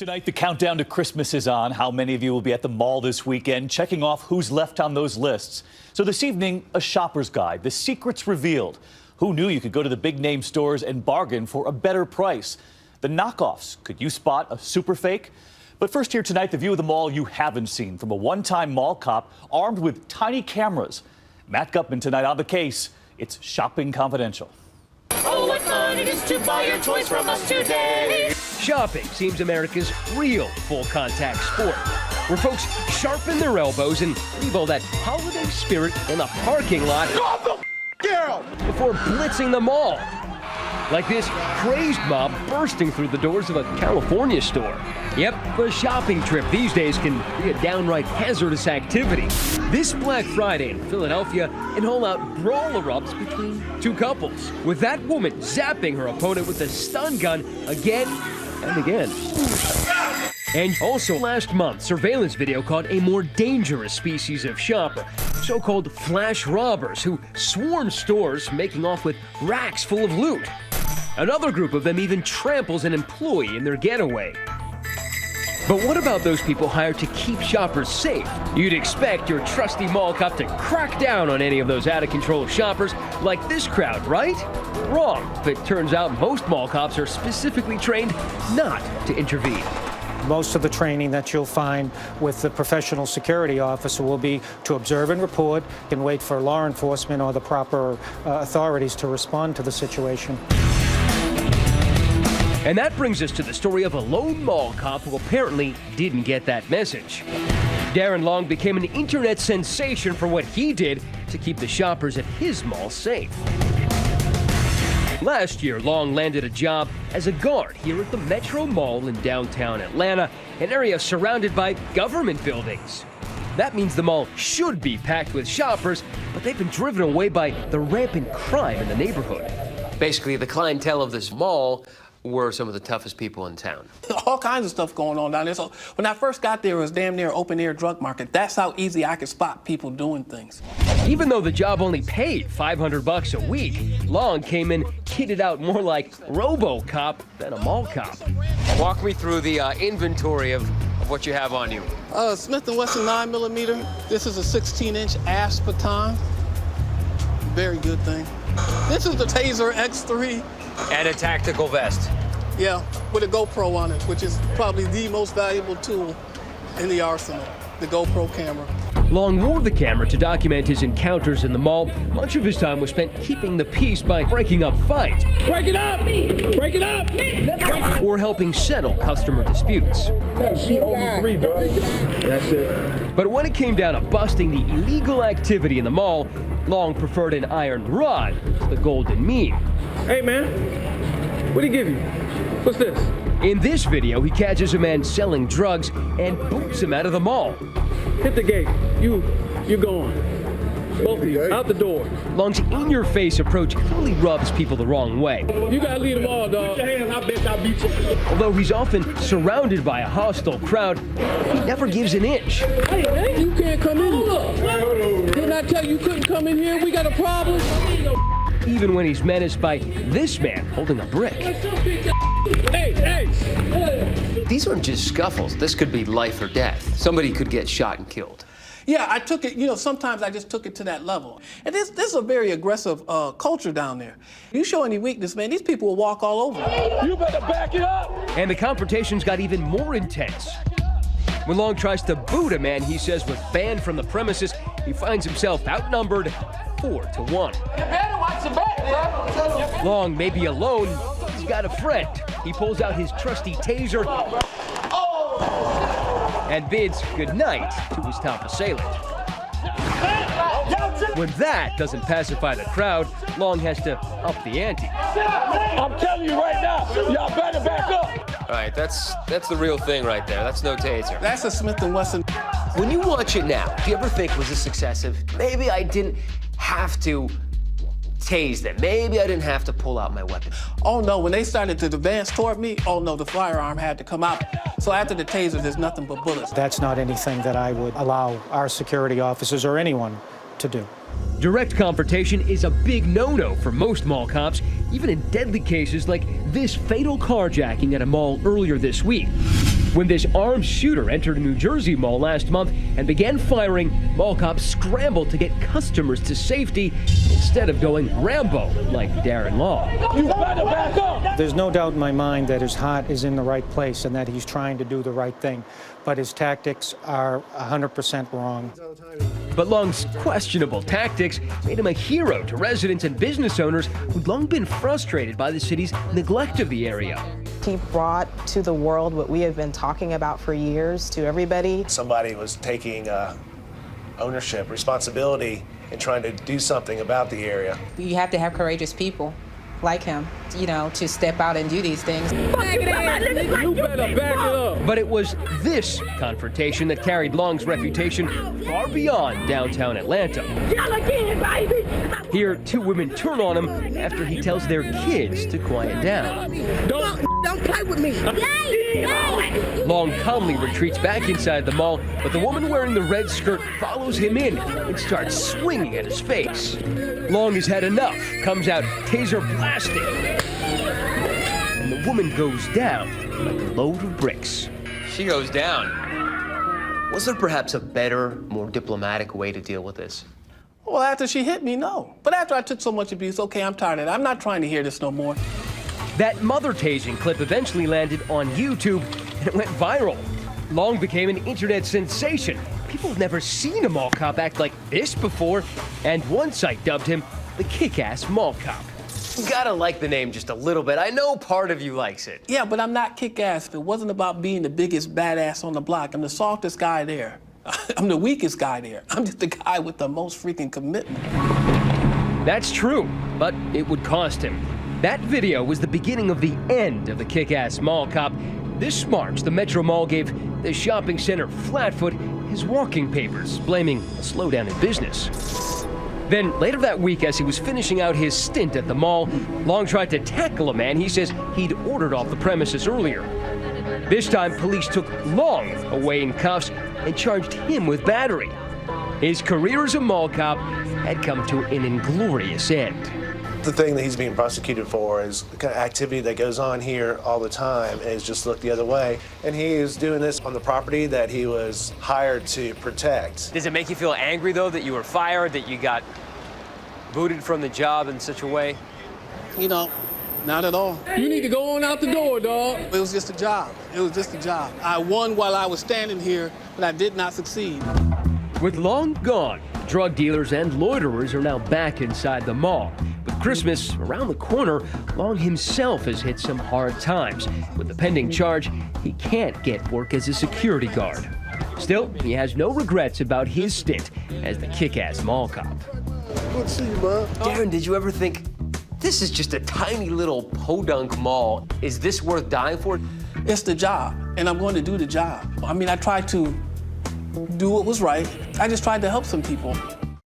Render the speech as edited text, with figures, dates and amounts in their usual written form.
Tonight, the countdown to Christmas is on. How many of you will be at the mall this weekend, checking off who's left on those lists? So this evening, a shopper's guide, the secrets revealed. Who knew you could go to the big name stores and bargain for a better price? The knockoffs, could you spot a super fake? But first here tonight, the view of the mall you haven't seen from a one-time mall cop armed with tiny cameras. Matt Gutman tonight on the case. It's Shopping Confidential. Oh, what fun it is to buy your toys from us today. Shopping seems America's real full-contact sport, where folks sharpen their elbows and leave all that holiday spirit in the parking lot before blitzing the mall. Like this crazed mob bursting through the doors of a California store. Yep, a shopping trip these days can be a downright hazardous activity. This Black Friday in Philadelphia, an all-out brawl erupts between two couples, with that woman zapping her opponent with a stun gun again and again. And also last month, surveillance video caught a more dangerous species of shopper, so-called flash robbers who swarm stores, making off with racks full of loot. Another group of them even tramples an employee in their getaway. But what about those people hired to keep shoppers safe? You'd expect your trusty mall cop to crack down on any of those out-of-control shoppers like this crowd, right? Wrong. But it turns out most mall cops are specifically trained not to intervene. Most of the training that you'll find with the professional security officer will be to observe and report and wait for law enforcement or the proper authorities to respond to the situation. And that brings us to the story of a lone mall cop who apparently didn't get that message. Darren Long became an internet sensation for what he did to keep the shoppers at his mall safe. Last year, Long landed a job as a guard here at the Metro Mall in downtown Atlanta, an area surrounded by government buildings. That means the mall should be packed with shoppers, but they've been driven away by the rampant crime in the neighborhood. Basically, the clientele of this mall were some of the toughest people in town. All kinds of stuff going on down there. So when I first got there, it was damn near open-air drug market. That's how easy I could spot people doing things. Even though the job only paid $500 a week, Long came in kitted out more like RoboCop than a mall cop. Walk me through the inventory of what you have on you. Smith & Wesson 9mm. This is a 16-inch ASP baton. Very good thing. This is the Taser X3. And a tactical vest. Yeah, with a GoPro on it, which is probably the most valuable tool in the arsenal, the GoPro camera. Long wore the camera to document his encounters in the mall. Much of his time was spent keeping the peace by breaking up fights. Break it up! Break it up! Or helping settle customer disputes. She only 3, bro. That's it. But when it came down to busting the illegal activity in the mall, Long preferred an iron rod to the golden mean. Hey, man. What'd he give you? What's this? In this video, he catches a man selling drugs and boots him out of the mall. Hit the gate. You're going. Both of you, out the door. Long's in-your-face approach really rubs people the wrong way. You gotta leave them all, dog. Put your hands, I bet I'll beat you. Although he's often surrounded by a hostile crowd, he never gives an inch. Hey, man, you can't come in here. Didn't I tell you couldn't come in here? We got a problem. Even when he's menaced by this man holding a brick. Hey! These aren't just scuffles. This could be life or death. Somebody could get shot and killed. Yeah, I took it, sometimes I just took it to that level. And this is a very aggressive culture down there. You show any weakness, man, these people will walk all over you. You better back it up! And the confrontations got even more intense. When Long tries to boot a man he says was banned from the premises, he finds himself outnumbered 4-1. You better watch your back, bro. Long may be alone, but he's got a friend. He pulls out his trusty taser and bids goodnight to his top assailant. When that doesn't pacify the crowd, Long has to up the ante. I'm telling you right now, y'all better back up. All right, that's the real thing right there. That's no taser. That's a Smith & Wesson. When you watch it now, do you ever think, was this excessive? Maybe I didn't have to tase them. Maybe I didn't have to pull out my weapon. Oh no, when they started to advance toward me, oh no, the firearm had to come out. So after the taser, there's nothing but bullets. That's not anything that I would allow our security officers or anyone to do. Direct confrontation is a big no-no for most mall cops, even in deadly cases like this fatal carjacking at a mall earlier this week. When this armed shooter entered a New Jersey mall last month and began firing, mall cops scrambled to get customers to safety instead of going Rambo like Darren Long. You better back up! There's no doubt in my mind that his heart is in the right place and that he's trying to do the right thing, but his tactics are 100% wrong. But Long's questionable tactics made him a hero to residents and business owners who'd long been frustrated by the city's neglect of the area. He brought to the world what we have been talking about for years to everybody. Somebody was taking ownership, responsibility, and trying to do something about the area. You have to have courageous people like him, you know, to step out and do these things. You better back it up! But it was this confrontation that carried Long's reputation far beyond downtown Atlanta. Yell again, baby! Here, two women turn on him after he tells their kids to quiet down. Don't play with me! Long calmly retreats back inside the mall, but the woman wearing the red skirt follows him in and starts swinging at his face. Long has had enough, comes out taser blasting, and the woman goes down like a load of bricks. She goes down. Was there perhaps a better, more diplomatic way to deal with this? Well, after she hit me, no. But after I took so much abuse, okay, I'm tired of that. I'm not trying to hear this no more. That mother tasing clip eventually landed on YouTube, and it went viral. Long became an internet sensation. People have never seen a mall cop act like this before, and one site dubbed him the kick-ass mall cop. You gotta like the name just a little bit. I know part of you likes it. Yeah, but I'm not kick-ass. If it wasn't about being the biggest badass on the block, I'm the softest guy there. I'm the weakest guy there. I'm just the guy with the most freaking commitment. That's true, but it would cost him. That video was the beginning of the end of the kick-ass mall cop. This March, the Metro Mall gave the shopping center Flatfoot his walking papers, blaming a slowdown in business. Then, later that week, as he was finishing out his stint at the mall, Long tried to tackle a man he says he'd ordered off the premises earlier. This time, police took Long away in cuffs and charged him with battery. His career as a mall cop had come to an inglorious end. The thing that he's being prosecuted for is the kind of activity that goes on here all the time is just look the other way. And he is doing this on the property that he was hired to protect. Does it make you feel angry, though, that you were fired, that you got booted from the job in such a way? You know, not at all. You need to go on out the door, dog. It was just a job. It was just a job. I won while I was standing here, but I did not succeed. With Long gone, drug dealers and loiterers are now back inside the mall. With Christmas around the corner, Long himself has hit some hard times. With the pending charge, he can't get work as a security guard. Still, he has no regrets about his stint as the kick-ass mall cop. Good to see you, man. Darren, did you ever think, this is just a tiny little podunk mall. Is this worth dying for? It's the job, and I'm going to do the job. I mean, I tried to do what was right. I just tried to help some people.